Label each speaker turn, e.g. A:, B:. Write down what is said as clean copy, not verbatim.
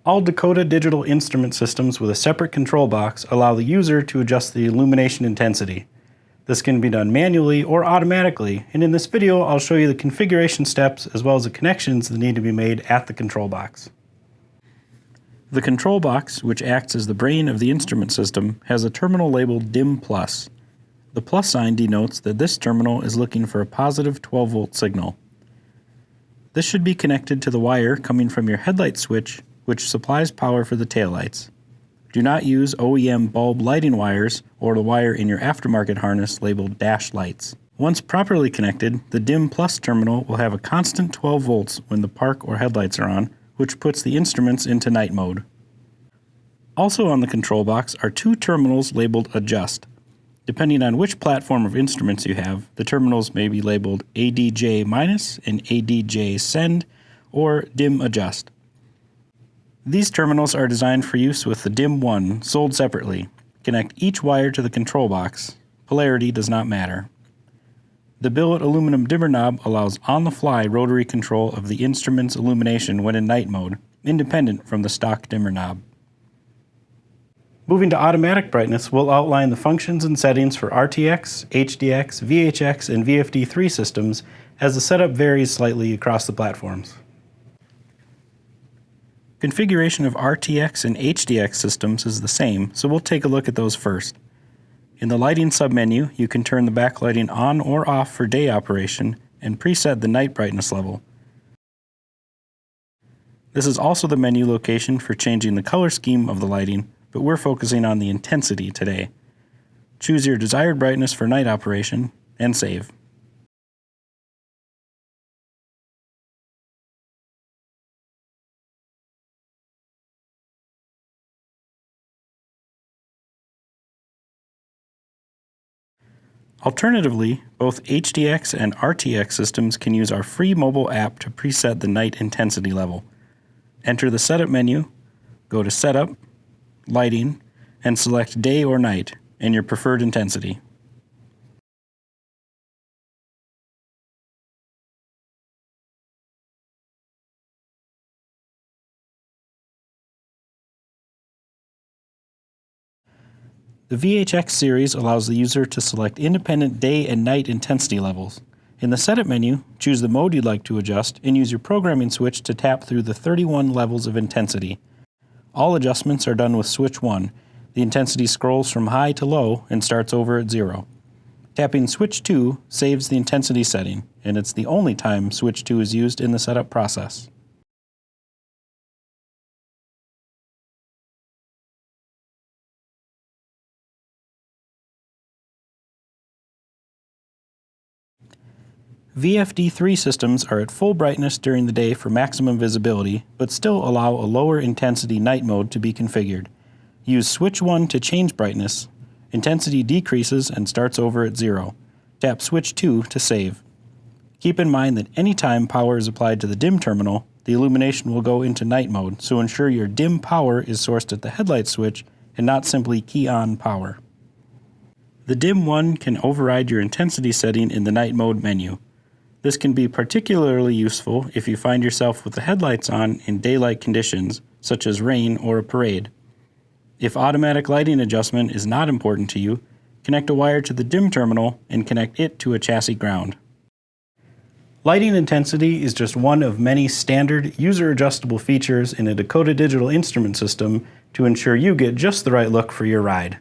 A: All Dakota digital instrument systems with a separate control box allow the user to adjust the illumination intensity. This can be done manually or automatically, and in this video I'll show you the configuration steps as well as the connections that need to be made at the control box. The control box, which acts as the brain of the instrument system, has a terminal labeled DIM+. The plus sign denotes that this terminal is looking for a positive 12-volt signal. This should be connected to the wire coming from your headlight switch, which supplies power for the taillights. Do not use OEM bulb lighting wires or the wire in your aftermarket harness labeled dash lights. Once properly connected, the DIM+ terminal will have a constant 12 volts when the park or headlights are on, which puts the instruments into night mode. Also on the control box are two terminals labeled Adjust. Depending on which platform of instruments you have, the terminals may be labeled ADJ- and ADJ Send or DIM Adjust. These terminals are designed for use with the DIM1 sold separately. Connect each wire to the control box. Polarity does not matter. The billet aluminum dimmer knob allows on-the-fly rotary control of the instrument's illumination when in night mode, independent from the stock dimmer knob. Moving to automatic brightness, we'll outline the functions and settings for RTX, HDX, VHX, and VFD3 systems as the setup varies slightly across the platforms. Configuration of RTX and HDX systems is the same, so we'll take a look at those first. In the lighting submenu, you can turn the backlighting on or off for day operation and preset the night brightness level. This is also the menu location for changing the color scheme of the lighting, but we're focusing on the intensity today. Choose your desired brightness for night operation and save. Alternatively, both HDX and RTX systems can use our free mobile app to preset the night intensity level. Enter the Setup menu, go to Setup, Lighting, and select Day or Night and your preferred intensity. The VHX series allows the user to select independent day and night intensity levels. In the Setup menu, choose the mode you'd like to adjust and use your programming switch to tap through the 31 levels of intensity. All adjustments are done with switch 1. The intensity scrolls from high to low and starts over at 0. Tapping switch 2 saves the intensity setting, and it's the only time switch 2 is used in the setup process. VFD3 systems are at full brightness during the day for maximum visibility, but still allow a lower intensity night mode to be configured. Use switch 1 to change brightness. Intensity decreases and starts over at 0. Tap switch 2 to save. Keep in mind that anytime power is applied to the DIM terminal, the illumination will go into night mode, so ensure your DIM power is sourced at the headlight switch and not simply key on power. The DIM1 can override your intensity setting in the night mode menu. This can be particularly useful if you find yourself with the headlights on in daylight conditions, such as rain or a parade. If automatic lighting adjustment is not important to you, connect a wire to the DIM terminal and connect it to a chassis ground. Lighting intensity is just one of many standard user-adjustable features in a Dakota digital instrument system to ensure you get just the right look for your ride.